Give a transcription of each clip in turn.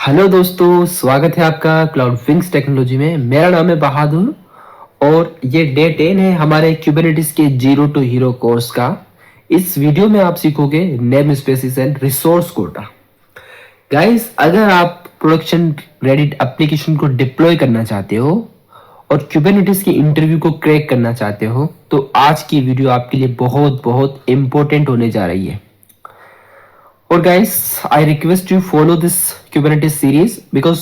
Hello दोस्तों, स्वागत है आपका क्लाउड विंग्स टेक्नोलॉजी में। मेरा नाम है बहादुर और ये डे 10 है हमारे क्यूबरनेटिस के जीरो टू हीरो कोर्स का। इस वीडियो में आप सीखोगे namespaces and resource quota. Guys, अगर आप प्रोडक्शन रेडी एप्लीकेशन को डिप्लॉय करना चाहते हो और क्यूबरनेटिस की इंटरव्यू को क्रैक करना चाहते हो तो आज की वीडियो आपके लिए बहुत बहुत इंपॉर्टेंट होने जा रही है। Or guys, I request you follow this Kubernetes series because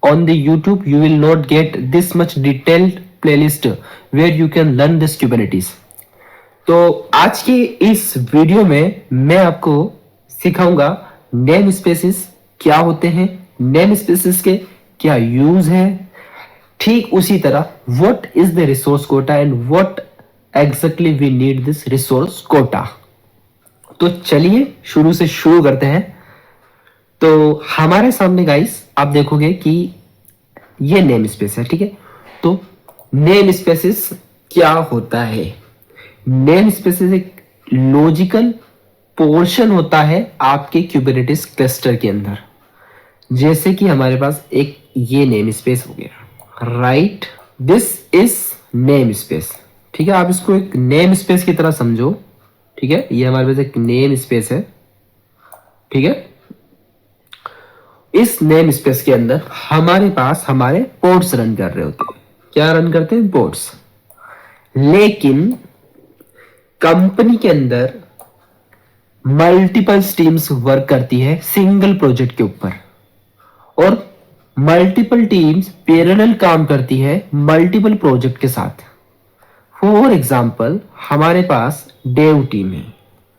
on the YouTube you will not get this much detailed playlist where you can learn this Kubernetes. तो आज की इस वीडियो में मैं आपको सिखाऊंगा नेम स्पेसिस क्या होते हैं, नेम स्पेसिस के क्या यूज है, ठीक उसी तरह what is the resource quota and what exactly we need this resource quota. तो चलिए शुरू से शुरू करते हैं। तो हमारे सामने गाइस आप देखोगे कि ये नेम स्पेस है, ठीक है। तो नेम स्पेसिस क्या होता है? नेम स्पेसिस एक लॉजिकल पोर्शन होता है आपके क्यूबरनेटिस क्लस्टर के अंदर। जैसे कि हमारे पास एक ये नेम स्पेस हो गया, right, this is name space, ठीक है। आप इसको एक नेम स्पेस की तरह समझो, ठीक है। ये हमारे पास एक नेम स्पेस है, ठीक है। इस नेम स्पेस के अंदर हमारे पास हमारे पोर्ट्स रन कर रहे होते हैं। क्या रन करते हैं? पोर्ट्स। लेकिन कंपनी के अंदर मल्टीपल टीम्स वर्क करती है सिंगल प्रोजेक्ट के ऊपर और मल्टीपल टीम्स पैरेलल काम करती है मल्टीपल प्रोजेक्ट के साथ। फॉर एग्जाम्पल हमारे पास डेव टीम है,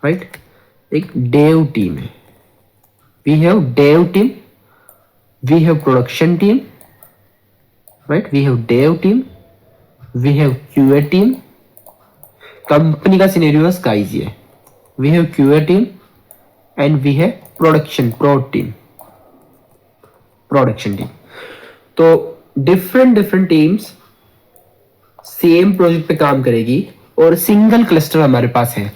राइट, एक डेव टीम है। We have dev team, we have production team, right, we have dev team, we have QA team. Company का सिनेरियो गाइस ये, we have QA team and we have production team. तो different teams same project पे काम करेगी और single cluster हमारे पास है।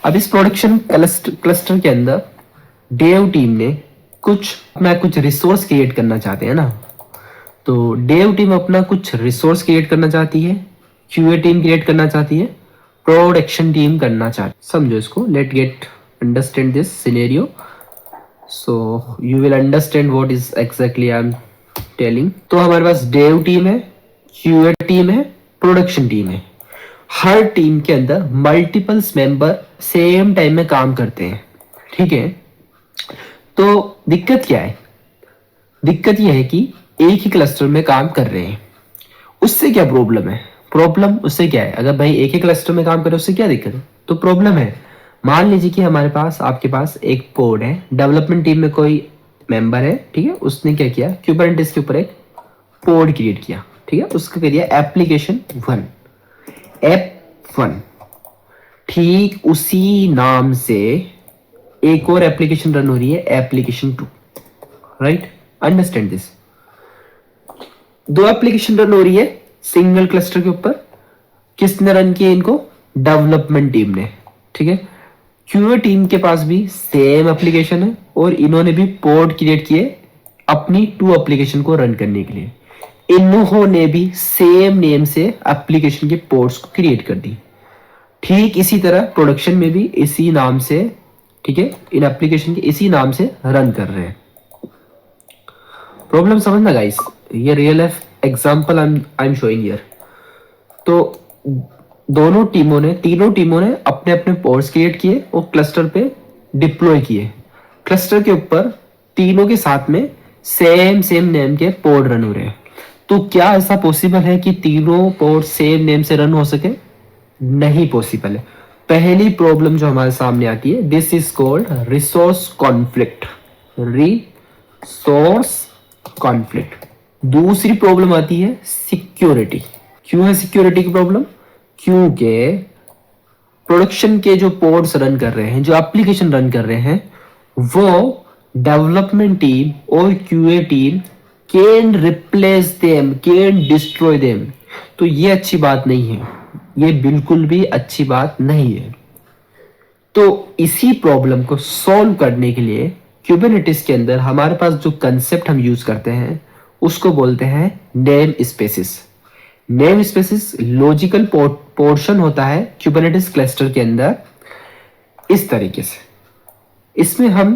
अब इस प्रोडक्शन क्लस्टर के अंदर डेव टीम ने कुछ रिसोर्स क्रिएट करना चाहते हैं ना, तो डेव टीम अपना कुछ रिसोर्स क्रिएट करना चाहती है, क्यूए टीम क्रिएट करना चाहती है, प्रोडक्शन टीम करना चाहती है। समझो इसको, let get understand this scenario so you will understand what is exactly I am telling. तो हमारे पास डेव टीम है, क्यूए टीम है, प्रोडक्शन टीम है। हर टीम के अंदर मल्टीपल्स मेंबर सेम टाइम में काम करते हैं, ठीक है। तो दिक्कत क्या है? दिक्कत यह है कि एक ही क्लस्टर में काम कर रहे हैं। उससे क्या प्रॉब्लम है? प्रॉब्लम उससे क्या है? अगर भाई एक ही क्लस्टर में काम करे उससे क्या दिक्कत है? तो प्रॉब्लम है, मान लीजिए कि हमारे पास आपके पास एक पोड है, डेवलपमेंट टीम में कोई मेंबर है, ठीक है। उसने क्या किया, क्यूबरनेटिस के ऊपर एक पोड क्रिएट किया, ठीक है। उसका करिए एप्लीकेशन 1। ठीक उसी नाम से एक और एप्लीकेशन रन हो रही है, एप्लीकेशन 2, राइट, अंडरस्टैंड दिस। दो एप्लीकेशन रन हो रही है सिंगल क्लस्टर के ऊपर। किसने रन किया इनको? डेवलपमेंट टीम ने, ठीक है। क्यूए टीम के पास भी सेम एप्लीकेशन है और इन्होंने भी पोड क्रिएट किए अपनी 2 एप्लीकेशन को रन करने के लिए। इन्होंने भी सेम नेम से एप्लीकेशन के पोर्ट्स को क्रिएट कर दी। ठीक इसी तरह प्रोडक्शन में भी इसी नाम से, ठीक है, इन एप्लीकेशन के इसी नाम से रन कर रहे हैं। प्रॉब्लम समझना गाइस, ये real life example I am showing here. तो तीनों टीमों ने अपने अपने पोर्ट्स क्रिएट किए और क्लस्टर पे डिप्लॉय किए। क्लस्टर के ऊपर तीनों के साथ में सेम नेम के पोर्ट रन हो रहे हैं। तो क्या ऐसा पॉसिबल है कि तीनों पोर्ट सेम नेम से रन हो सके? नहीं पॉसिबल है। पहली प्रॉब्लम जो हमारे सामने आती है, this is called resource conflict. दूसरी प्रॉब्लम आती है सिक्योरिटी। क्यों है सिक्योरिटी की प्रॉब्लम? क्योंकि प्रोडक्शन के जो पोर्ट्स रन कर रहे हैं, जो एप्लीकेशन रन कर रहे हैं, वो डेवलपमेंट टीम और QA team can replace them, can destroy them. तो ये अच्छी बात नहीं है, ये बिल्कुल भी अच्छी बात नहीं है। तो इसी प्रॉब्लम को सॉल्व करने के लिए क्यूबरनेटिस के अंदर हमारे पास जो कंसेप्ट हम यूज करते हैं उसको बोलते हैं name spaces. Name spaces logical portion होता है क्यूबरनेटिस क्लस्टर के अंदर इस तरीके से। इसमें हम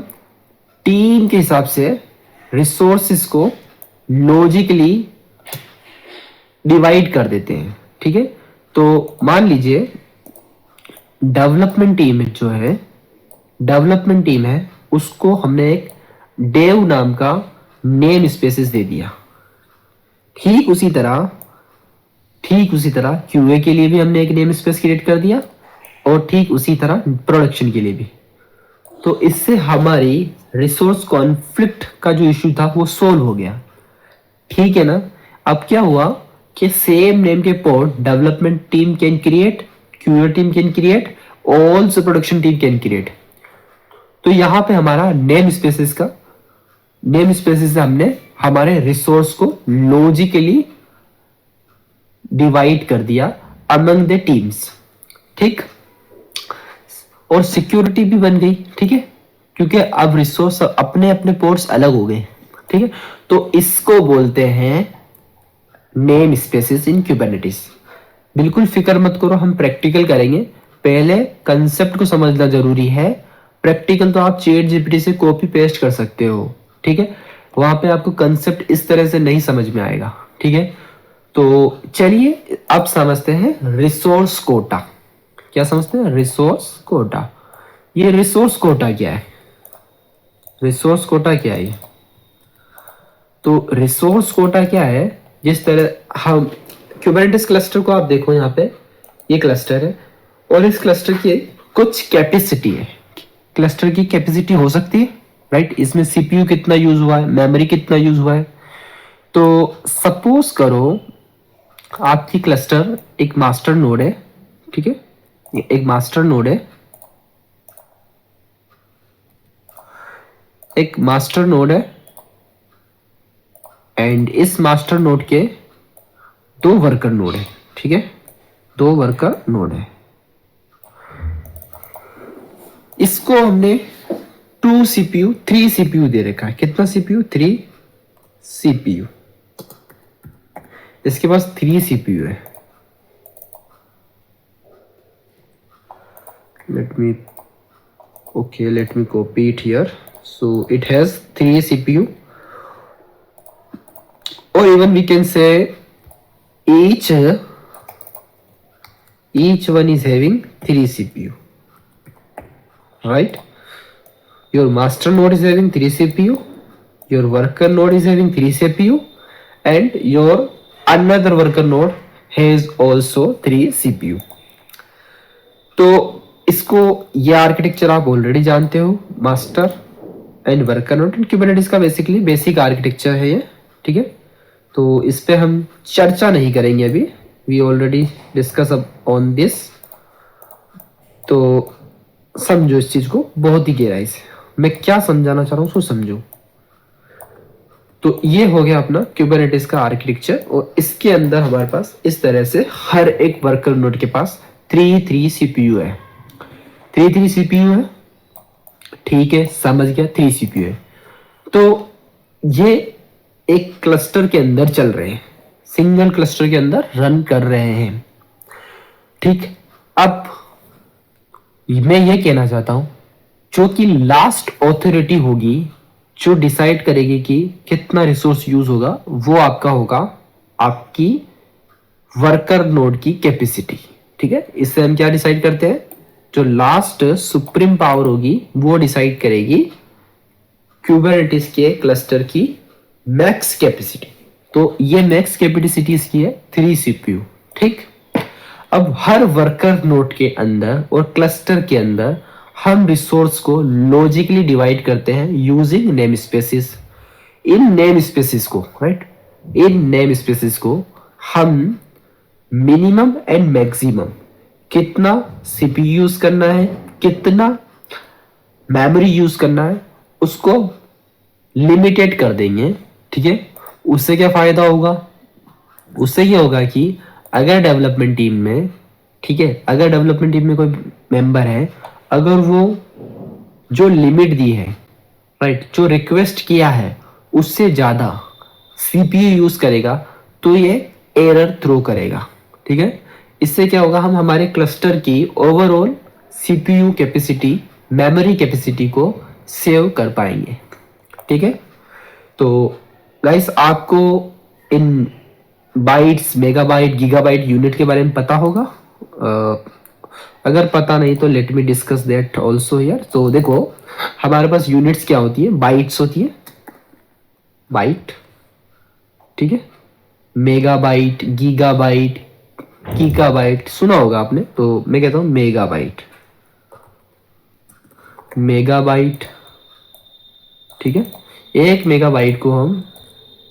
टीम के हिसाब से रिसोर्सेस को लॉजिकली डिवाइड कर देते हैं। ठीक है, तो मान लीजिए डेवलपमेंट टीम है, उसको हमने एक डेव नाम का नेम स्पेसिस दे दिया। ठीक उसी तरह क्यूए के लिए भी हमने एक नेम स्पेस क्रिएट कर दिया और ठीक उसी तरह प्रोडक्शन के लिए भी। तो इससे हमारी रिसोर्स कॉन्फ्लिक्ट का जो इश्यू था वो सोल्व हो गया। ठीक है ना। अब क्या हुआ कि सेम नेम के port development team can create, QA team can create, also production team can create. तो यहां पे हमारा नेम स्पेसिस से हमने हमारे रिसोर्स को लॉजिकली डिवाइड कर दिया अमंग द टीम्स। ठीक, और सिक्योरिटी भी बन गई। ठीक है, क्योंकि अब रिसोर्स अपने अपने पोर्ट्स अलग हो गए। ठीक है, तो इसको बोलते हैं नेम स्पेसिस इन क्यूबरनेटिस। बिल्कुल फिक्र मत करो, हम प्रैक्टिकल करेंगे। पहले कंसेप्ट को समझना जरूरी है। प्रैक्टिकल तो आप चैट जीपीटी से कॉपी पेस्ट कर सकते हो। ठीक है, वहां पे आपको कंसेप्ट इस तरह से नहीं समझ में आएगा। ठीक है, तो चलिए अब समझते हैं रिसोर्स कोटा। क्या समझते हैं? रिसोर्स कोटा। ये रिसोर्स कोटा क्या है? तो रिसोर्स कोटा क्या है? जिस तरह हम क्यूबरनेटिस क्लस्टर को आप देखो, यहाँ पे ये क्लस्टर है और इस क्लस्टर की कुछ कैपेसिटी है। क्लस्टर की कैपेसिटी हो सकती है, राइट। इसमें सीपीयू कितना यूज हुआ है, मेमोरी कितना यूज हुआ है। तो सपोज करो आपकी क्लस्टर एक मास्टर नोड है। ठीक है, एक मास्टर नोड है एंड इस मास्टर नोड के दो वर्कर नोड है। ठीक है, दो वर्कर नोड है। इसको हमने 2 सीपीयू 3 सीपीयू दे रखा है। कितना सीपीयू? 3 सीपीयू। इसके पास 3 सीपीयू है। let me copy it here. So it has 3 CPU, or even we can say each one is having 3 CPU, right? Your master node is having 3 CPU, your worker node is having 3 CPU, and your another worker node has also 3 CPU. तो इसको, ये architecture आप already जानते हो, master and worker node and Kubernetes का basically basic architecture है ये। ठीक है, तो इस पे हम चर्चा नहीं करेंगे अभी, we already discuss on this. तो समझो इस चीज को बहुत ही गहराई से, मैं क्या समझाना चाह रहा हूँ उसको समझो। तो ये हो गया अपना क्यूबरनेटिस का आर्किटेक्चर, और इसके अंदर हमारे पास इस तरह से हर एक वर्कर नोड के पास 3 सीपीयू है। 3 सीपीयू है। ठीक है, समझ गया, 3 सीपीयू है। तो ये एक क्लस्टर के अंदर चल रहे हैं, सिंगल क्लस्टर के अंदर रन कर रहे हैं। ठीक, अब मैं ये कहना चाहता हूं, जो कि लास्ट ऑथोरिटी होगी, जो डिसाइड करेगी कि कितना रिसोर्स यूज होगा, वो आपका होगा आपकी वर्कर नोड की कैपेसिटी। ठीक है, इससे हम क्या डिसाइड करते हैं? जो लास्ट सुप्रीम पावर होगी वो डिसाइड करेगी क्यूबरनेटिस के क्लस्टर की मैक्स कैपेसिटी। तो ये मैक्स कैपेसिटी इसकी है 3 सीपीयू। ठीक, अब हर वर्कर नोड के अंदर और क्लस्टर के अंदर हम रिसोर्स को लॉजिकली डिवाइड करते हैं यूजिंग नेम स्पेसिस। इन नेम स्पेसिस को हम मिनिमम एंड मैक्सिमम, कितना सीपीयू यूज करना है, कितना मेमोरी यूज करना है, उसको लिमिटेड कर देंगे। ठीक है, उससे क्या फायदा होगा? उससे ये होगा कि अगर डेवलपमेंट टीम में, ठीक है, अगर डेवलपमेंट टीम में कोई मेंबर है, अगर वो जो लिमिट दी है राइट, जो रिक्वेस्ट किया है उससे ज़्यादा सीपीयू यूज करेगा तो ये एरर थ्रो करेगा। ठीक है, इससे क्या होगा, हम हमारे क्लस्टर की overall CPU capacity, memory capacity को सेव कर पाएंगे। ठीक है, तो गाइस आपको इन बाइट्स, मेगाबाइट, गीगाबाइट, यूनिट के बारे में पता होगा। अगर पता नहीं तो let me discuss that also here. तो देखो, हमारे पास यूनिट्स क्या होती है, बाइट्स होती है, बाइट। ठीक है, मेगाबाइट, गीगाबाइट, गीगाबाइट सुना होगा आपने, तो मैं कहता हूं मेगाबाइट, मेगाबाइट। ठीक है, एक मेगाबाइट को हम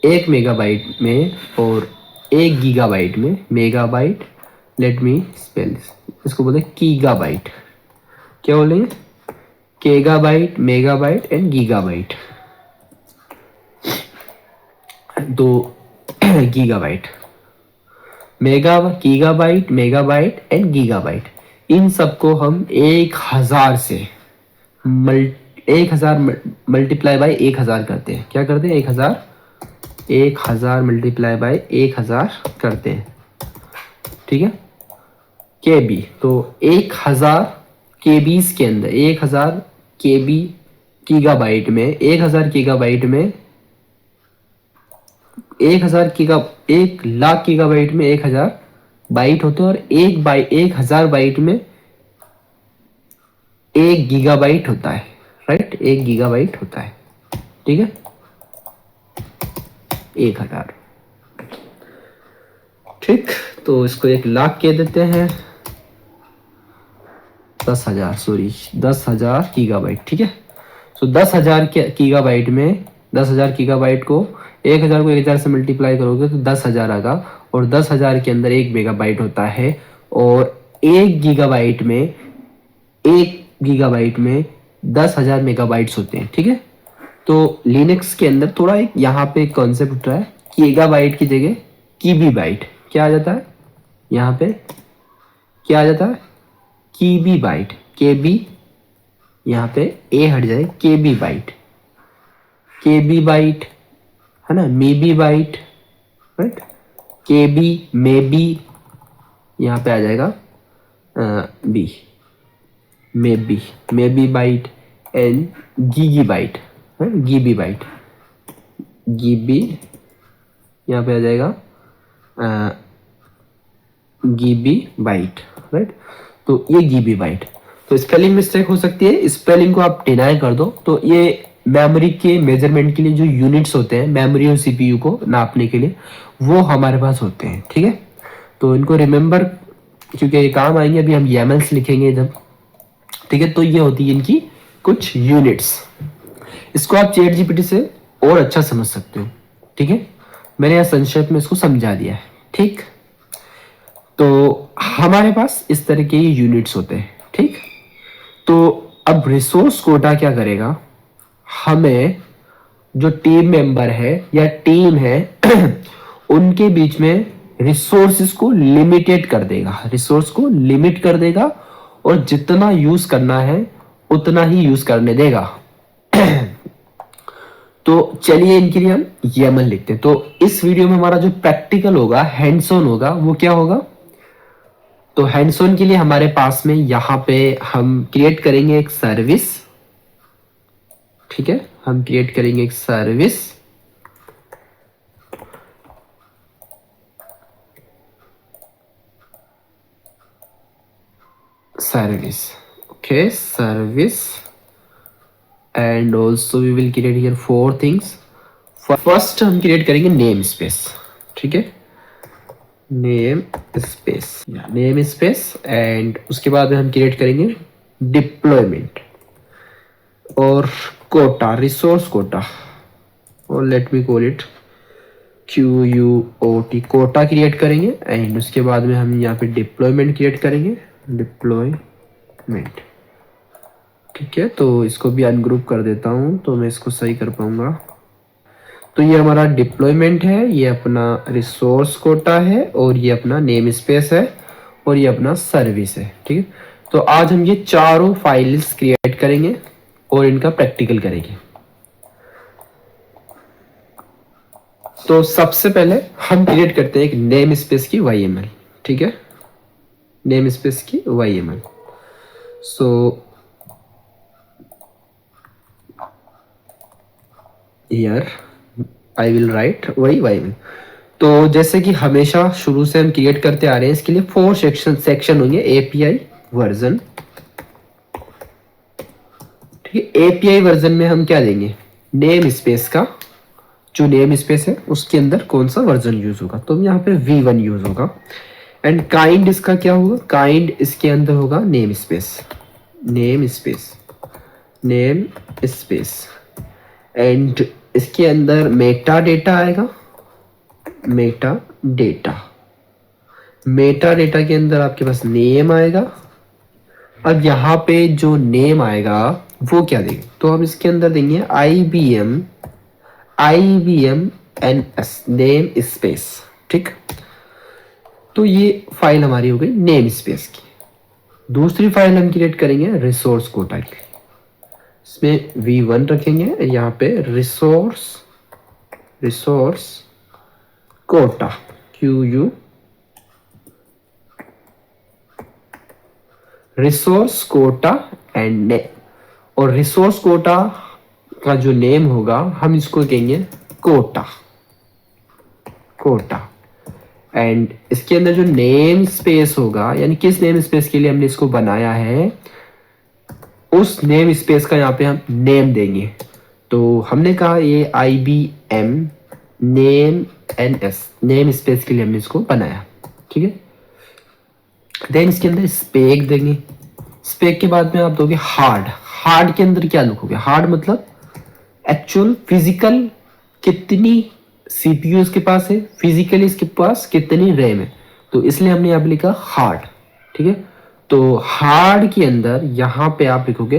एक मेगाबाइट में और एक गीगाबाइट में, मेगाबाइट, लेट मी स्पेल, इसको बोलते हैं गीगाबाइट। क्या बोलेंगे, केगाबाइट, मेगाबाइट एंड गीगाबाइट। दो gigabyte, gigabyte, megabyte and gigabyte, इन सबको हम 1000 से 1000 मल्टीप्लाई बाय 1000 करते हैं। क्या करते हैं, 1000 मल्टीप्लाई बाय 1000 करते हैं। ठीक है, केबी, तो 1000 केबीज के अंदर 1000 केबी गीगाबाइट में, 1000 गीगाबाइट में 1 लाख गीगाबाइट में 1000 बाइट होते हैं, और 1000 बाइट में 1 गीगाबाइट होता है। राइट, 1 गीगाबाइट होता है। ठीक है, 1000। ठीक, तो इसको 1 लाख कह देते हैं, 10,000, सॉरी 10,000 गीगाबाइट। ठीक है, तो 10,000 गीगाबाइट में 10,000 गीगाबाइट को 1000 को 1000 से मल्टीप्लाई करोगे तो 10,000 आएगा, और 10,000 के अंदर 1 मेगाबाइट होता है, और 1 गीगाबाइट में 10,000 मेगाबाइट्स होते हैं। ठीक है, तो लिनक्स के अंदर थोड़ा एक यहाँ पे कॉन्सेप्ट उठ रहा है, गीगाबाइट की जगह कीबी बाइट क्या आ जाता है, यहाँ पे क्या आ जाता है, कीबी बाइट, केबी, यहाँ पे ए हट जाए, केबी बाइट, केबी बाइट है ना, mebi byte, right, KB, mebi, यहाँ पे आ जाएगा बी, मेबी बाइट एंड गीगी बाइट, गीबी बाइट, गीबी, यहाँ पे आ जाएगा गीबी बाइट। राइट, तो ये गीबी बाइट, तो स्पेलिंग मिस्टेक हो सकती है, स्पेलिंग को आप डिनाई कर दो। तो ये मेमोरी के मेजरमेंट के लिए जो यूनिट्स होते हैं मेमोरी और सीपीयू को नापने के लिए, वो हमारे पास होते हैं। ठीक है, तो इनको रिमेंबर, क्योंकि ये काम आएंगे, अभी हम YAMLs लिखेंगे जब। ठीक है, तो ये होती है इनकी कुछ यूनिट्स। इसको आप चैट जीपीटी से और अच्छा समझ सकते हो। ठीक है, मैंने यहाँ संक्षेप में इसको समझा दिया है। ठीक, तो हमारे पास इस तरह के यूनिट्स होते हैं। ठीक, तो अब रिसोर्स कोटा क्या करेगा, हमें जो टीम मेंबर है या टीम है उनके बीच में रिसोर्सेस को लिमिटेड कर देगा, रिसोर्स को लिमिट कर देगा, और जितना यूज करना है उतना ही यूज करने देगा। तो चलिए इनके लिए हम YAML लिखते हैं। तो इस वीडियो में हमारा जो प्रैक्टिकल होगा, हैंड्स ऑन होगा, वो क्या होगा, तो हैंड्स ऑन के लिए हमारे पास में यहाँ पे हम क्रिएट करेंगे एक सर्विस। ठीक है, हम क्रिएट करेंगे एक service, okay, service, and also we will create here 4 things. First हम क्रिएट करेंगे नेम स्पेस। ठीक है, नेम स्पेस, एंड उसके बाद हम क्रिएट करेंगे डिप्लॉयमेंट और कोटा, रिसोर्स कोटा, और let me call it QUOT, quota create करेंगे, एंड उसके बाद में हम यहाँ पे डिप्लॉयमेंट क्रिएट करेंगे, डिप्लॉयमेंट। ठीक है, तो इसको भी अनग्रुप कर देता हूँ तो मैं इसको सही कर पाऊंगा। तो ये हमारा डिप्लॉयमेंट है, ये अपना रिसोर्स कोटा है, और ये अपना नेम स्पेस है, और ये अपना सर्विस है। ठीक है, तो आज हम ये चारों फाइल्स क्रिएट करेंगे और इनका प्रैक्टिकल करेंगे। तो सबसे पहले हम क्रिएट करते हैं एक नेम स्पेस की YML, ठीक है, नेम स्पेस की YML। So here I will write वही YML। तो जैसे कि हमेशा शुरू से हम क्रिएट करते आ रहे हैं, इसके लिए 4 सेक्शन होंगे। API वर्जन, ठीक है, API वर्जन में हम क्या देंगे, नेम स्पेस का जो नेम स्पेस है उसके अंदर कौन सा वर्जन यूज होगा, तो यहाँ पे V1 यूज होगा। एंड काइंड इसका क्या होगा, काइंड इसके अंदर होगा name space, name space, name space. And इसके अंदर मेटा डेटा आएगा, मेटा डेटा, मेटा डेटा के अंदर आपके पास नेम आएगा। अब यहाँ पे जो नेम आएगा वो क्या देंगे, तो हम इसके अंदर देंगे IBM NS नेम स्पेस, ठीक। तो ये फाइल हमारी हो गई नेम स्पेस की। दूसरी फाइल हम क्रिएट करेंगे रिसोर्स कोटा की, इसमें V1 रखेंगे, यहाँ पे resource quota QU, resource quota and और रिसोर्स कोटा का जो नेम होगा हम इसको कहेंगे कोटा, कोटा। एंड इसके अंदर जो नेम स्पेस होगा, यानी किस नेम स्पेस के लिए हमने इसको बनाया है, उस नेम स्पेस का यहाँ पे हम नेम देंगे। तो हमने कहा ये IBM name NS name space के लिए हमने इसको बनाया, ठीक है। देन इसके अंदर स्पेक देंगे, स्पेक के बाद में आप दोगे हार्ड, हार्ड के अंदर क्या लिखोगे, हार्ड मतलब एक्चुअल फिजिकल कितनी CPU इसके पास है, फिजिकली इसके पास कितनी रैम है, तो इसलिए हमने यहाँ पे लिखा हार्ड, ठीक है। तो हार्ड के अंदर यहाँ पे आप लिखोगे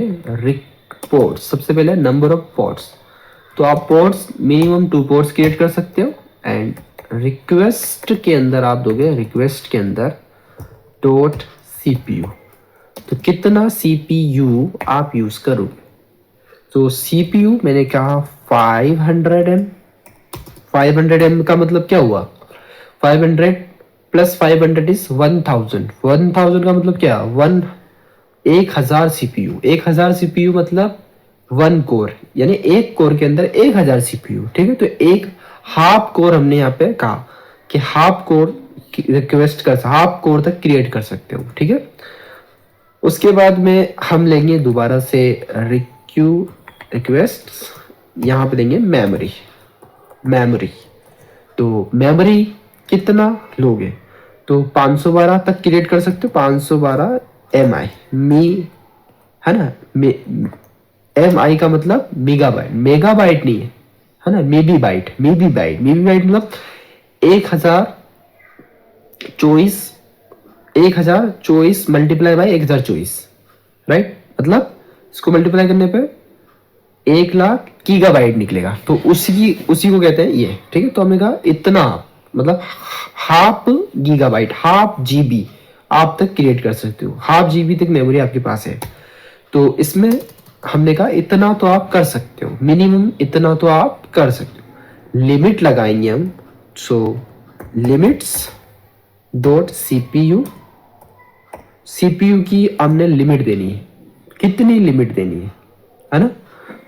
पोर्ट्स, सबसे पहले नंबर ऑफ पोर्ट्स, तो आप पोर्ट्स मिनिमम 2 पोर्ट्स क्रिएट कर सकते हो। एंड रिक्वेस्ट के अंदर आप दोगे, रिक्वेस्ट के अंदर .CPU, तो कितना CPU आप यूज करोगे, तो CPU मैंने कहा 500M, 500M का मतलब क्या हुआ, 500 प्लस 500 इज 1000, 1000 का मतलब क्या, 1000 CPU, 1000 CPU मतलब 1 कोर, यानी एक कोर के अंदर 1000 CPU, ठीक है। तो एक हाफ कोर हमने यहाँ पे कहा कि हाफ कोर रिक्वेस्ट कर, हाफ कोर तक क्रिएट कर सकते हो, ठीक है। उसके बाद में हम लेंगे दोबारा से रिक्वेस्ट, यहाँ पे देंगे मेमोरी, मेमोरी, तो मेमोरी कितना लोगे, तो 512 तक क्रिएट कर सकते हो, 512 MI मी, है ना, MI का मतलब मेगाबाइट, मेगाबाइट नहीं है ना, mebi byte, mebi byte, mebi byte मतलब 1024 मल्टीप्लाई बाई 1024, राइट, मतलब इसको मल्टीप्लाई करने पे 1,00,000 गीगाबाइट निकलेगा, तो उसी को कहते हैं ये, ठीक है। तो हमने कहा इतना मतलब हाफ गीगाबाइट, हाफ GB आप तक क्रिएट कर सकते हो, हाफ GB तक मेमोरी आपके पास है। तो इसमें हमने कहा इतना तो आप कर सकते हो, मिनिमम इतना तो आप कर सकते हो। लिमिट लगाएंगे हम, सो लिमिट्स डॉट CPU की हमने लिमिट देनी है, कितनी लिमिट देनी है ना,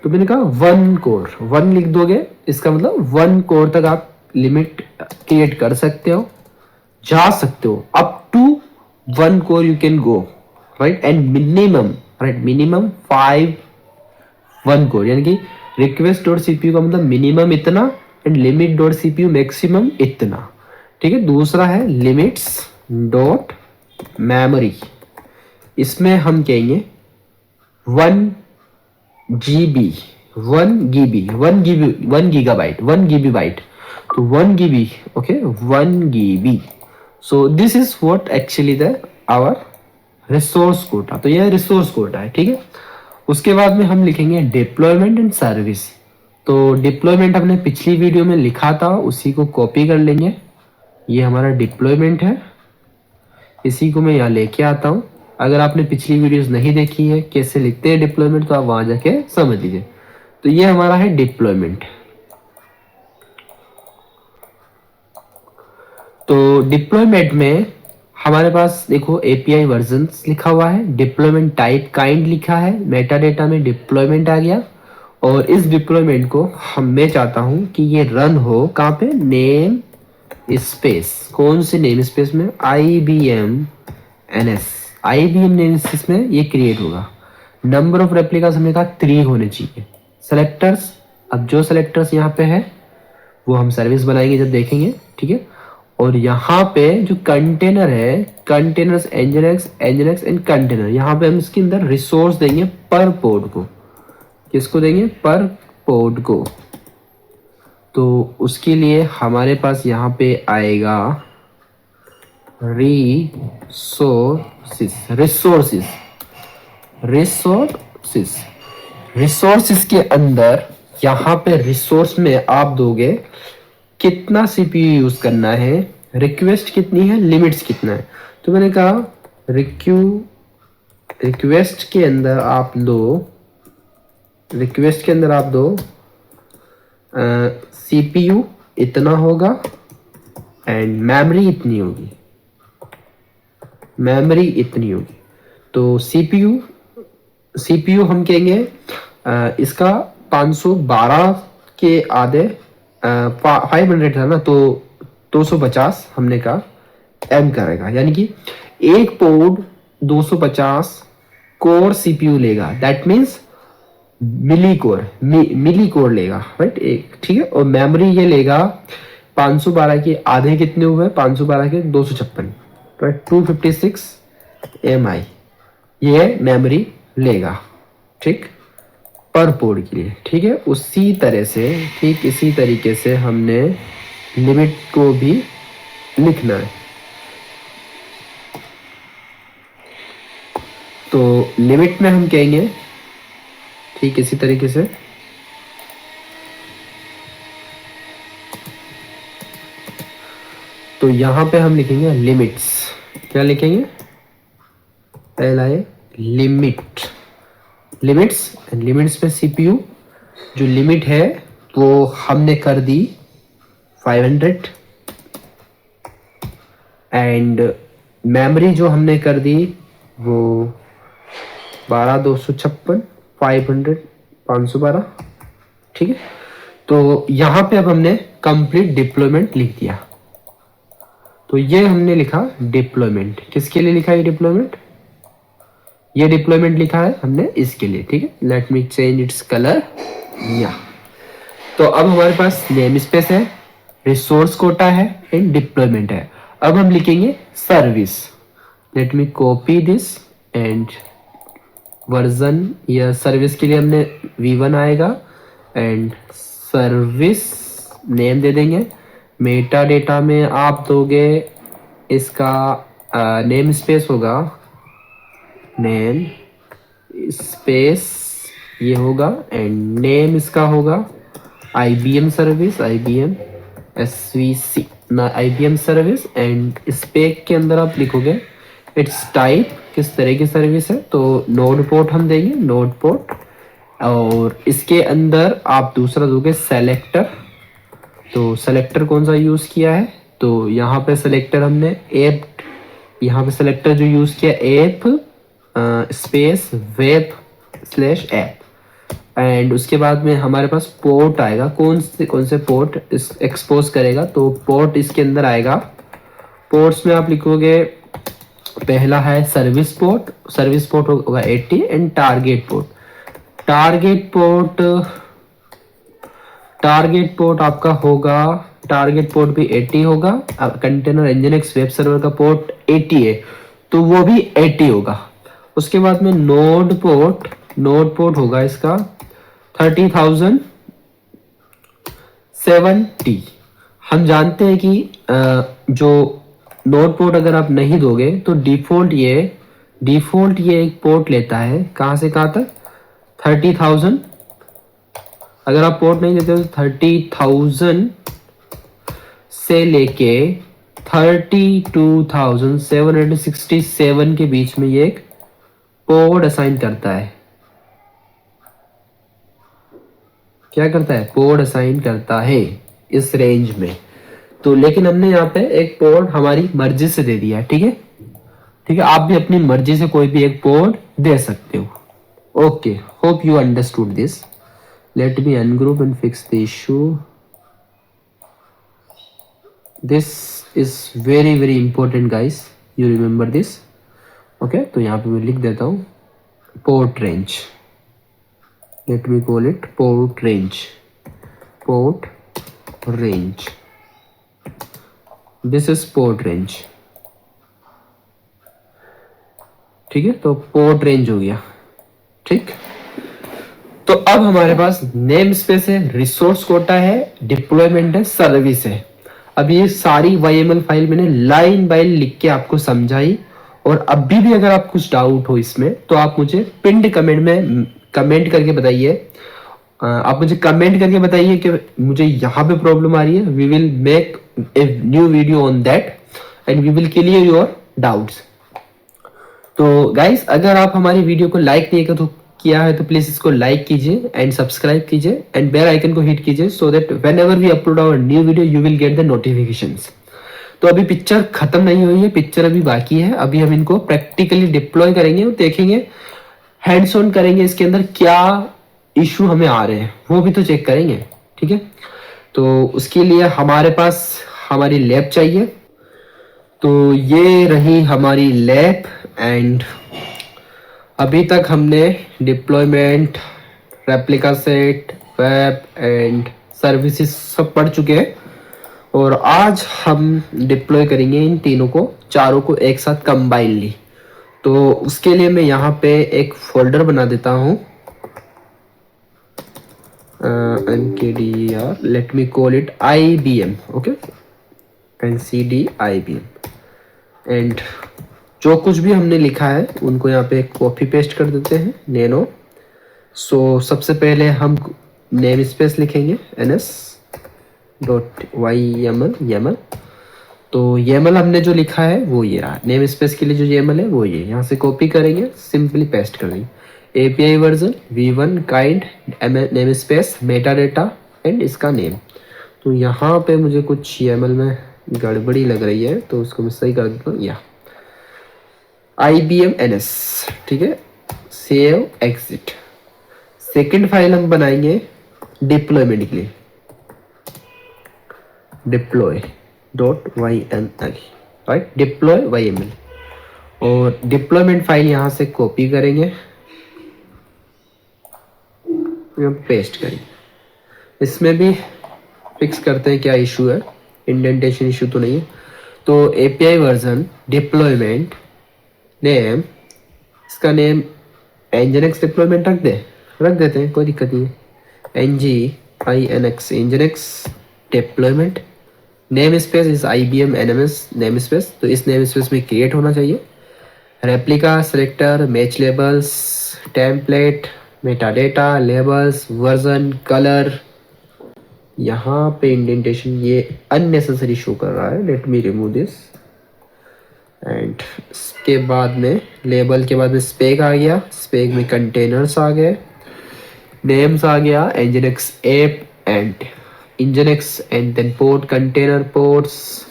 तो मैंने कहा 1 कोर, 1 लिख दोगे, इसका मतलब 1 कोर तक आप लिमिट क्रिएट कर सकते हो, जा सकते हो, up to 1 core you can go, right. And minimum, right, minimum 1 core, यानी कि रिक्वेस्ट डॉट CPU का मतलब मिनिमम इतना and limit dot CPU maximum इतना, ठीक है। दूसरा है लिमिट्स डॉट मेमोरी, इसमें हम कहेंगे 1 गीगाबाइट, 1 GB बाइट, तो 1 GB, okay, 1 GB। So this is what actually the our resource quota, तो यह रिसोर्स कोटा है, ठीक है। उसके बाद में हम लिखेंगे डिप्लॉयमेंट एंड सर्विस, तो डिप्लॉयमेंट हमने पिछली वीडियो में लिखा था, उसी को कॉपी कर लेंगे, ये हमारा डिप्लॉयमेंट है, इसी को मैं यहाँ लेके आता हूँ। अगर आपने पिछली वीडियोस नहीं देखी है कैसे लिखते हैं डिप्लॉयमेंट, तो आप वहां जाके समझ लीजिए। तो ये हमारा है डिप्लॉयमेंट, डिप्लॉयमेंट में हमारे पास देखो एपीआई वर्जन्स लिखा हुआ है, डिप्लॉयमेंट टाइप काइंड लिखा है, मेटा डेटा में डिप्लॉयमेंट आ गया। और इस डिप्लॉयमेंट को मैं चाहता हूं कि ये रन हो कहाँ पे, नेम स्पेस। कौन से नेम स्पेस में, IBM NS, IBM name space में ये क्रिएट होगा। नंबर ऑफ रेप्लिकास हमने कहा 3 होने चाहिए। सेलेक्टर्स, अब जो सेलेक्टर्स यहाँ पे है वो हम सर्विस बनाएंगे जब देखेंगे, ठीक है। और यहाँ पे जो कंटेनर है, कंटेनर्स एनजीएनएक्स एंड कंटेनर, यहाँ पे हम इसके अंदर रिसोर्स देंगे पर पोर्ट को। किसको देंगे, पर पोर्ट को। तो उसके लिए हमारे पास यहाँ पे आएगा रिसोर्सेस के अंदर यहाँ पे रिसोर्स में आप दोगे कितना सीपीयू यूज करना है, रिक्वेस्ट कितनी है, लिमिट्स कितना है। तो मैंने कहा रिक्वेस्ट के अंदर आप दो सीपीयू इतना होगा एंड मेमोरी इतनी होगी, तो सीपीयू हम कहेंगे इसका 512 के आधे 500 था ना, तो 250 हमने कहा एम करेगा, यानी कि एक पोर्ट 250 कोर सीपीयू लेगा। दैट मीन्स मिली कोर लेगा, राइट, एक, ठीक है। और मेमोरी ये लेगा 512 के आधे कितने हुए, 512 के 256, राइट, 256 MI ये मेमोरी लेगा, ठीक, पर पोर्ट के लिए, ठीक है। उसी तरह से, ठीक इसी तरीके से हमने लिमिट को भी लिखना है। तो लिमिट में हम कहेंगे ठीक इसी तरीके से, तो यहां पे हम लिखेंगे लिमिट्स। क्या लिखेंगे, पहला है लिमिट्स में सीपीयू जो लिमिट है वो हमने कर दी 500 एंड मेमोरी जो हमने कर दी वो 12256 500 512, ठीक है। तो यहां पे अब हमने कंप्लीट डिप्लॉयमेंट लिख दिया। तो ये हमने लिखा डिप्लॉयमेंट, किसके लिए लिखा ये डिप्लॉयमेंट, ये डिप्लॉयमेंट लिखा है हमने इसके लिए, ठीक है। Let me change its colour, या। तो अब हमारे पास नेम स्पेस है, रिसोर्स कोटा है एंड डिप्लॉयमेंट है। अब हम लिखेंगे service. Let me copy this and version, या सर्विस के लिए हमने V1 आएगा एंड सर्विस नेम दे देंगे। मेटा डेटा में आप दोगे इसका नेम स्पेस होगा, नेम स्पेस ये होगा एंड नेम इसका होगा IBM सर्विस, IBM SVC ना, IBM सर्विस। एंड स्पेक के अंदर आप लिखोगे इट्स टाइप, किस तरह की सर्विस है, तो नोड पोर्ट हम देंगे, नोड पोर्ट। और इसके अंदर आप दूसरा दोगे सेलेक्टर। तो सेलेक्टर कौन सा यूज किया है, तो यहाँ पे सेलेक्टर हमने ऐप, यहाँ पे सेलेक्टर जो यूज किया app space web slash app. And उसके बाद में हमारे पास पोर्ट आएगा, कौन से पोर्ट एक्सपोज करेगा, तो पोर्ट इसके अंदर आएगा। पोर्ट्स में आप लिखोगे पहला है सर्विस पोर्ट होगा 80 एंड टारगेट पोर्ट आपका होगा, टारगेट पोर्ट भी 80 होगा। कंटेनर एनजीएनएक्स वेब सर्वर का पोर्ट 80 है तो वो भी 80 होगा। उसके बाद में नोड पोर्ट होगा इसका 30,070। हम जानते हैं कि जो नोड पोर्ट अगर आप नहीं दोगे तो डिफॉल्ट ये एक पोर्ट लेता है, कहां से कहां तक 30,000। अगर आप पोर्ट नहीं देते तो 30,000 से लेके 32,767 के बीच में ये एक पोर्ट असाइन करता है। क्या करता है, पोर्ट असाइन करता है इस रेंज में। तो लेकिन हमने यहाँ पे एक पोर्ट हमारी मर्जी से दे दिया है, ठीक है। ठीक है, आप भी अपनी मर्जी से कोई भी एक पोर्ट दे सकते हो। Okay, hope you understood this. Let me ungroup and fix the issue. This is very very important guys, you remember this. Okay, तो यहाँ पे मैं लिख देता हूँ port range. Late me call it port range. Port range, this is port range. ठीक है, तो पोर्ट रेंज हो गया। ठीक, तो अब हमारे पास नेम स्पेस है, रिसोर्स कोटा है, डिप्लॉयमेंट है, सर्विस है। अब ये सारी YML फाइल मैंने लाइन बाय लिख के आपको समझाई। और अभी भी अगर आप कुछ डाउट हो इसमें तो आप मुझे पिंड कमेंट में कमेंट करके बताइए। आप मुझे कमेंट करके बताइए कि मुझे यहाँ पे प्रॉब्लम आ रही है। We will make a new video on that and we will clear your doubts. तो गाइस, अगर आप हमारी वीडियो को लाइक नहीं किया है तो प्लीज इसको लाइक कीजिए एंड सब्सक्राइब कीजिए एंड बेल आइकन को हिट कीजिए so that whenever we upload our new video you will get the notifications. तो अभी पिक्चर खत्म नहीं हुई है, पिक्चर अभी बाकी है। अभी हम इनको प्रैक्टिकली डिप्लॉय करेंगे और देखेंगे, हैंड्स ऑन करेंगे, इसके अंदर क्या इशू हमें आ रहे हैं वो भी तो चेक करेंगे। ठीक है, तो उसके लिए हमारे पास हमारी लैब चाहिए। तो ये रही हमारी लैब एंड अभी तक हमने deployment, replica set, web and services सब पढ़ चुके हैं। और आज हम डिप्लॉय करेंगे इन तीनों को, चारों को एक साथ कंबाइनली। तो उसके लिए मैं यहाँ पे एक फोल्डर बना देता हूँ, mkdir, let me call it IBM, okay, ncd IBM। And जो कुछ भी हमने लिखा है उनको यहाँ पे कॉपी पेस्ट कर देते हैं, नैनो। सो सबसे पहले हम नेम स्पेस लिखेंगे ns.yml। तो YAML हमने जो लिखा है वो ये रहा, नेम स्पेस के लिए जो YAML है वो ये, यहाँ से कॉपी करेंगे, सिंपली पेस्ट कर देंगे। API version v1 kind name space Meta data and इसका नेम। तो यहाँ पे मुझे कुछ YAML में गड़बड़ी लग रही है तो उसको मैं सही कर देता हूँ। यहाँ IBM NS, ठीक है, सेव एग्जिट। सेकेंड फाइल हम बनाएंगे डिप्लॉयमेंट के लिए, deploy.yml, राइट, डिप्लॉय YML। और डिप्लॉयमेंट फाइल यहाँ से कॉपी करेंगे, पेस्ट करेंगे। इसमें भी फिक्स करते हैं क्या इशू है, इंडेंटेशन इशू तो नहीं है। तो API वर्जन डिप्लॉयमेंट नेम, इसका नेम nginx डिप्लॉयमेंट रख देते हैं, कोई दिक्कत नहीं है। nginx deployment, name space is IBM NMS name space, तो इस नेम स्पेस में क्रिएट होना चाहिए। Replica, selector, match labels, template, metadata, labels, version, colour. यहाँ पे इंडेंटेशन ये अननेसेसरी शो कर रहा है, let me remove this. And इसके बाद में लेबल के बाद में स्पेक आ गया, स्पेक में कंटेनर्स आ गए, नेम्स आ गया, nginx app and nginx and then port, container ports,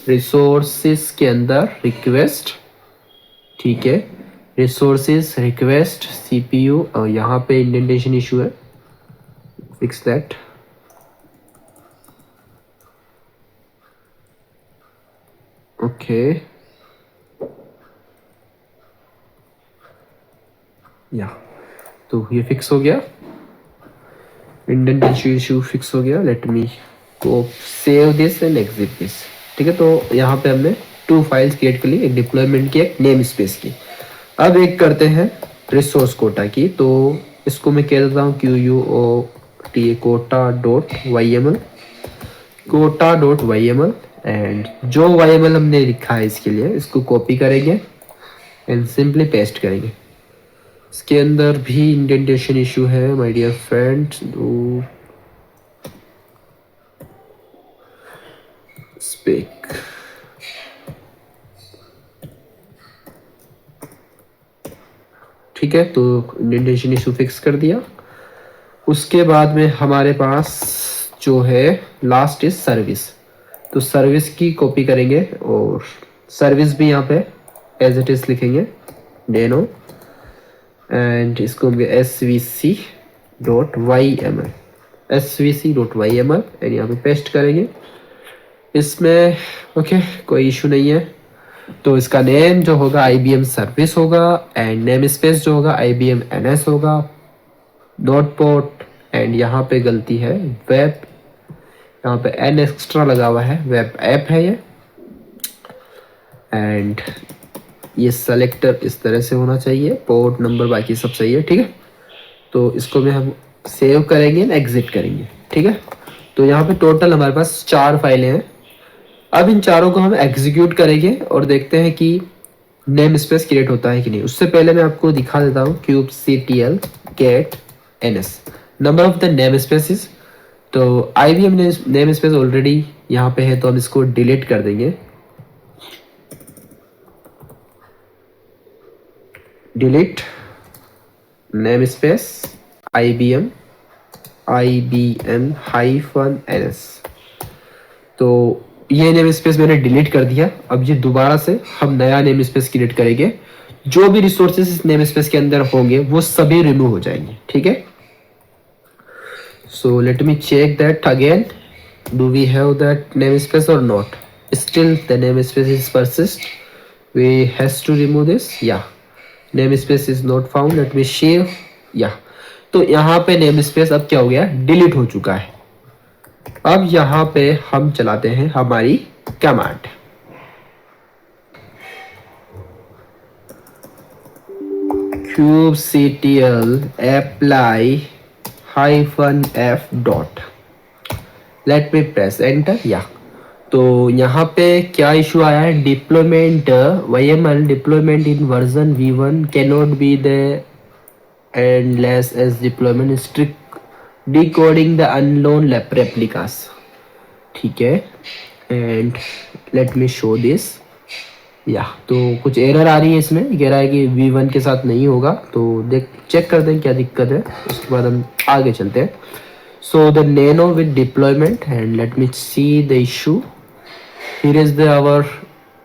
resources के अंदर रिक्वेस्ट, ठीक है, रिसोर्सेस रिक्वेस्ट CPU। और यहाँ पे इंडेंटेशन इशू है, फिक्स दैट। ओके, या तो ये फिक्स हो गया, इंडेंटेशन इशू फिक्स हो गया। Let me go save this and exit this. ठीक है, तो यहाँ पे हमने 2 फाइल्स क्रिएट कर ली, एक डिप्लॉयमेंट की, एक नेम स्पेस की। अब एक करते हैं रिसोर्स कोटा की, तो इसको मैं कह देता हूँ QUOTA कोटा.yml, कोटा.yml। एंड जो YML हमने लिखा है इसके लिए, इसको कॉपी करेंगे एंड सिंपली पेस्ट करेंगे। इसके अंदर भी इंडेंटेशन इशू है माय डियर फ्रेंड्स, तो स्पेक, ठीक है, तो इंडेंटेशन इशू फिक्स कर दिया। उसके बाद में हमारे पास जो है लास्ट इज सर्विस। तो सर्विस की कॉपी करेंगे और सर्विस भी यहाँ पे एज इट इज लिखेंगे डेनो, एंड इसको svc.yml, svc.yml एंड यहाँ पे पेस्ट करेंगे इसमें। ओके, कोई इशू नहीं है। तो इसका नेम जो होगा IBM सर्विस होगा, एंड नेम स्पेस जो होगा IBM NS होगा, डॉट पोर्ट, एंड यहाँ पे गलती है वेब, यहाँ पे एन एक्स्ट्रा लगा हुआ है, वेब ऐप है ये। एंड ये सेलेक्टर इस तरह से होना चाहिए, पोर्ट नंबर बाकी सब सही है, ठीक है। तो इसको में हम सेव करेंगे, एग्जिट करेंगे, ठीक है। तो यहाँ पे टोटल हमारे पास 4 फाइलें हैं। अब इन चारों को हम एग्जीक्यूट करेंगे और देखते हैं कि नेम स्पेस क्रिएट होता है कि नहीं। उससे पहले मैं आपको दिखा देता हूँ kubectl get ns number of the name spaces. तो IBM नेम स्पेस ऑलरेडी यहाँ पे है, तो हम इसको डिलीट कर देंगे। Delete name space IBM -ns। तो ये नेम स्पेस मैंने डिलीट कर दिया। अब ये दोबारा से हम नया नेम स्पेस क्रिएट करेंगे। जो भी रिसोर्सेज इस नेम स्पेस के अंदर होंगे वो सभी रिमूव हो जाएंगे, ठीक है। So let me check that again, do we have that name space और not. Still the name space is persist, we has to remove this. या name space is not found, let me save. या तो यहाँ पे name space अब क्या हो गया, डिलीट हो चुका है। अब यहाँ पे हम चलाते हैं हमारी command, kubectl apply -f dot, let me press enter. या तो यहाँ पे क्या इशू आया है, deployment YML deployment in version v1 cannot be the handled as deployment strict decoding the unknown replicas, ठीक है। And let me show this. या तो कुछ एरर आ रही है इसमें, कह रहा है कि v1 के साथ नहीं होगा। तो देख चेक करते हैं क्या दिक्कत है, उसके बाद हम आगे चलते हैं। So the nano with deployment, and let me see the issue. Here is the our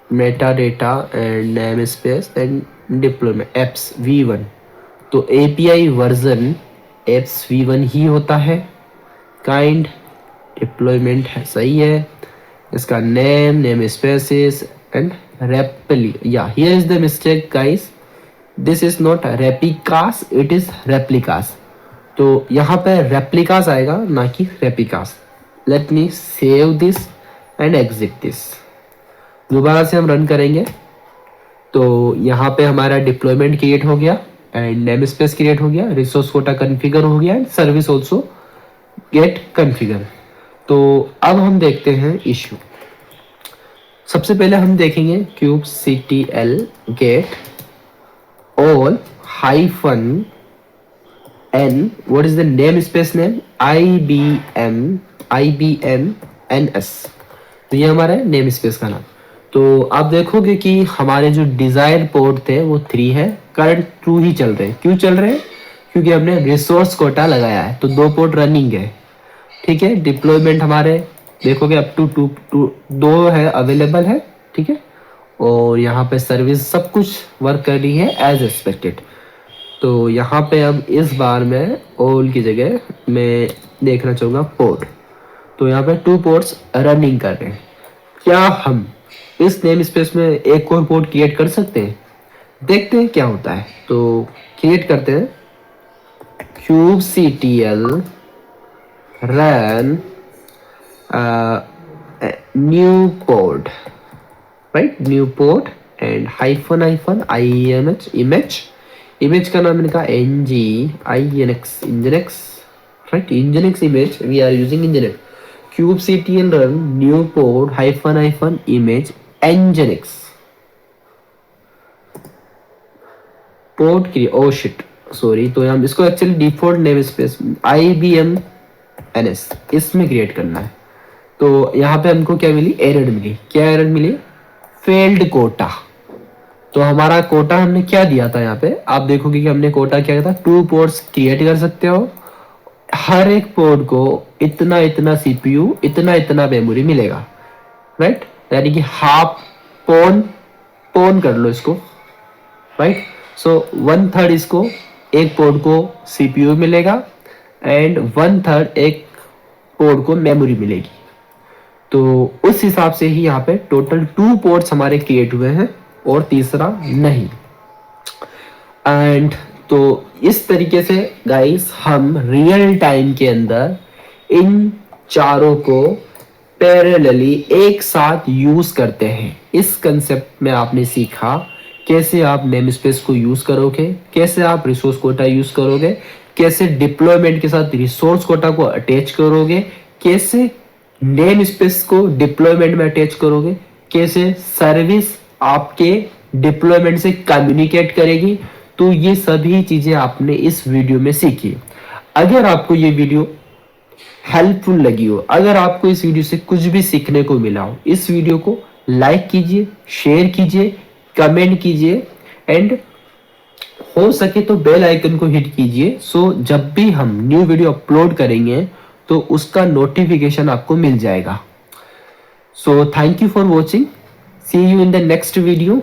metadata and namespace and deployment apps v1। तो API वर्जन apps v1 ही होता है। काइंड डिप्लॉयमेंट है, सही है। इसका नेम स्पेसिस एंड रेप्ली। या here is the mistake guys, this is not रेपिकास, it is replicas. तो यहाँ पे रेप्लिकास आएगा, ना कि रेपिकास। Let me save this and exit this. दोबारा से हम रन करेंगे तो यहाँ पे हमारा डिप्लॉयमेंट क्रिएट हो गया एंड नेम स्पेस क्रिएट हो गया, रिसोर्स कोटा कॉन्फ़िगर हो गया and service also get configure. तो अब हम देखते हैं इशू। सबसे पहले हम देखेंगे kubectl get all -n, what is the namespace name, IBM NS। तो ये हमारा नेम स्पेस का नाम। तो आप देखोगे कि हमारे जो डिजायर पोर्ट थे वो 3 है, करंट 2 ही चल रहे हैं। क्यों चल रहे हैं, क्योंकि हमने रिसोर्स कोटा लगाया है, तो 2 पोर्ट रनिंग है, ठीक है। डिप्लॉयमेंट हमारे देखोगे अप टू 2 है अवेलेबल है, ठीक है। और यहाँ पे सर्विस सब कुछ वर्क कर रही है एज एक्सपेक्टेड। तो यहाँ पे अब इस बार में ऑल की जगह मैं देखना चाहूँगा पोर्ट। तो यहाँ पे 2 पोर्ट्स रनिंग कर रहे हैं। क्या हम इस नेम स्पेस में एक और पोर्ट क्रिएट कर सकते हैं, देखते हैं क्या होता है। तो क्रिएट करते हैं kubectl run new port, right, new port and image का नाम इनका nginx, right, nginx image, we are using nginx। kubectl run new port -image nginx port की, ओ शिट सॉरी। तो हम इसको actually default name space IBM NS इसमें create करना है। तो यहाँ पे हमको क्या मिली, एरर मिली। क्या एरर मिली, फेल्ड कोटा। तो हमारा कोटा हमने क्या दिया था, यहाँ पे आप देखोगे कि हमने कोटा क्या था, 2 पोर्ट्स क्रिएट कर सकते हो, हर एक पोर्ट को इतना CPU, इतना मेमोरी मिलेगा। राइट, यानी कि हाफ पोन पोन कर लो इसको, राइट। सो 1/3 इसको, एक पोर्ट को सीपीयू मिलेगा एंड 1/3 एक पोर्ट को मेमोरी मिलेगी। तो उस हिसाब से ही यहाँ पे टोटल 2 पोर्ट्स हमारे क्रिएट हुए हैं और तीसरा नहीं। एंड तो इस तरीके से गाइस हम रियल टाइम के अंदर इन चारों को पैरेलली एक साथ यूज करते हैं। इस कंसेप्ट में आपने सीखा कैसे आप नेम स्पेस को यूज करोगे, कैसे आप रिसोर्स कोटा यूज करोगे, कैसे डिप्लॉयमेंट के साथ रिसोर्स कोटा को अटैच करोगे, कैसे नेम स्पेस को डिप्लॉयमेंट में अटैच करोगे, कैसे सर्विस आपके डिप्लॉयमेंट से कम्युनिकेट करेगी। तो ये सभी चीजें आपने इस वीडियो में सीखी। अगर आपको ये वीडियो हेल्पफुल लगी हो, अगर आपको इस वीडियो से कुछ भी सीखने को मिला हो, इस वीडियो को लाइक कीजिए, शेयर कीजिए, कमेंट कीजिए एंड हो सके तो बेल आइकन को हिट कीजिए। सो जब भी हम न्यू वीडियो अपलोड करेंगे तो उसका नोटिफिकेशन आपको मिल जाएगा। So thank you for watching, see you in the next video.